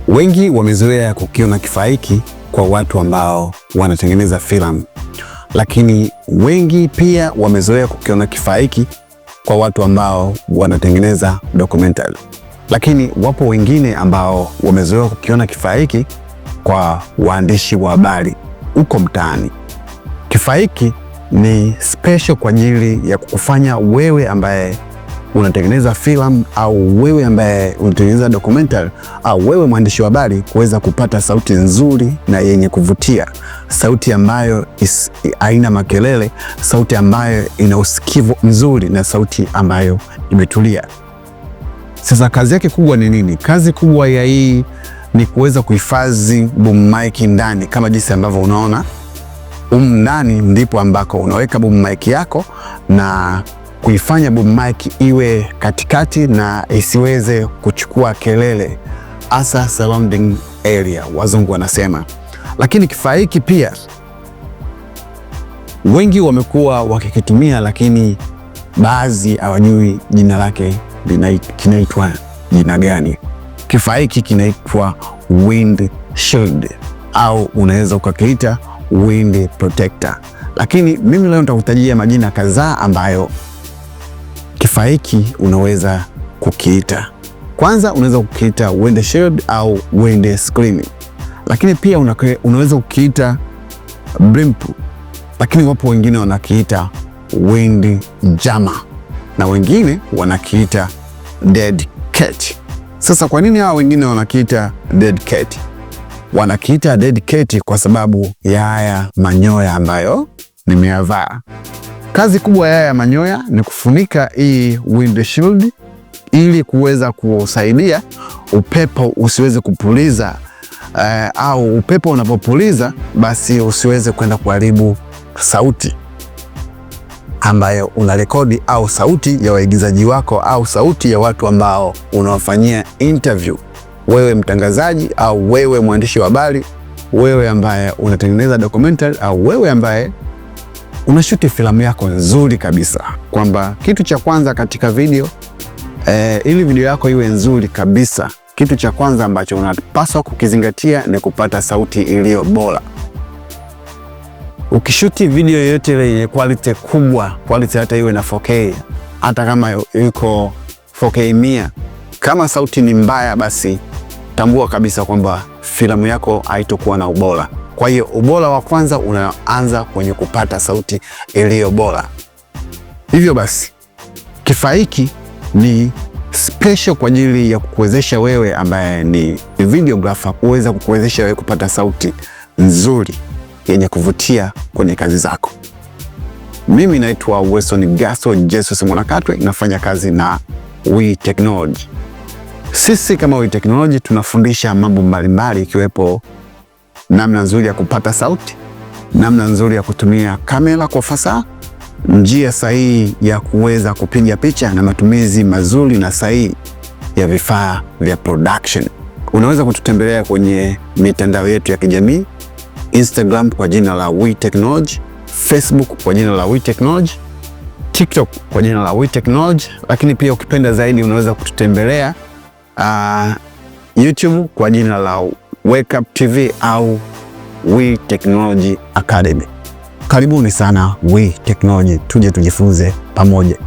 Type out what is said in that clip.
Wengi wamezoea kukiona kifaa hiki kwa watu ambao wanatengeneza filamu, lakini wengi pia wamezoea kukiona kifaa hiki kwa watu ambao wanatengeneza documentary. Lakini wapo wengine ambao wamezoea kukiona kifaa hiki kwa waandishi wa habari huko mtaani. Kifaa hiki ni special kwa ajili ya kukufanya wewe ambaye unatengeneza filamu au wewe ambaye unatengeneza documentary au wewe mwandishi wa habari kuweza kupata sauti nzuri na yenye kuvutia, sauti ambayo haina makelele, sauti ambayo ina usikivu mzuri na sauti ambayo imetulia. Sasa kazi yake kubwa ni nini? Kazi kubwa ya hii ni kuweza kuhifadhi boom mic ndani, kama jinsi ambavyo unaona ndani ndipo ambako unaweka boom mic yako na kuifanya boom mic iwe katikati na isiweze kuchukua kelele, hasa surrounding area wazungu wanasema. Lakini kifaa hiki pia wengi wamekuwa wakikitumia, lakini baadhi hawajui jina lake kinaitwa jina gani. Kifaa hiki kinaitwa wind shield au unaweza ukakiita wind protector, lakini mimi leo nitakutajia majina kadhaa ambayo kifaa hiki unaweza kukiita. Kwanza unaweza kukiita wind shield au wind screen, lakini pia unaweza kukiita blimp, lakini wapo wengine wanakiita wind jammer na wengine wanakiita dead cat. Sasa kwa nini hawa wengine wanakiita dead cat? Wanakiita dead cat kwa sababu ya haya manyoya ambayo nimeyavaa. Kazi kubwa ya haya manyoya ni kufunika hii wind shield ili kuweza kusaidia upepo usiweze kupuliza, au upepo unapopuliza basi usiweze kwenda kuharibu sauti ambayo unarekodi au sauti ya waigizaji wako au sauti ya watu ambao unawafanyia interview, wewe mtangazaji au wewe mwandishi wa habari, wewe ambaye unatengeneza documentary au wewe ambaye unashuti filamu yako nzuri kabisa. Kwamba kitu cha kwanza katika video ili video yako iwe nzuri kabisa, kitu cha kwanza ambacho unapaswa kukizingatia ni kupata sauti iliyo bora. Ukishuti video yoyote ile yenye quality kubwa, quality hata iwe na 4K, hata kama yuko 4K 100, kama sauti ni mbaya, basi tambua kabisa kwamba filamu yako haitokuwa na ubora. Kwa hiyo ubora wa kwanza unaanza kwenye kupata sauti iliyo bora. Hivyo basi kifaa hiki ni special kwa ajili ya kukuwezesha wewe ambaye ni videographer, kuweza kukuwezesha wewe kupata sauti nzuri yenye kuvutia kwenye kazi zako. Mimi naitwa Wilson Gasso Jesus Mwanakatwe, nafanya kazi na WE Technology. Sisi kama WE Technology tunafundisha mambo mbalimbali, ikiwepo namna nzuri ya kupata sauti, namna nzuri ya kutumia kamera kwa fasaha, njia sahihi ya kuweza kupiga picha na matumizi mazuri na sahihi ya vifaa vya production. Unaweza kututembelea kwenye mitandao yetu ya kijamii, Instagram kwa jina la WE Technology, Facebook kwa jina la WE Technology, TikTok kwa jina la WE Technology, lakini pia ukipenda zaidi unaweza kututembelea YouTube kwa jina la Wake Up TV au WE Technology Academy. Karibuni sana WE Technology, tuje tujifunze pamoja.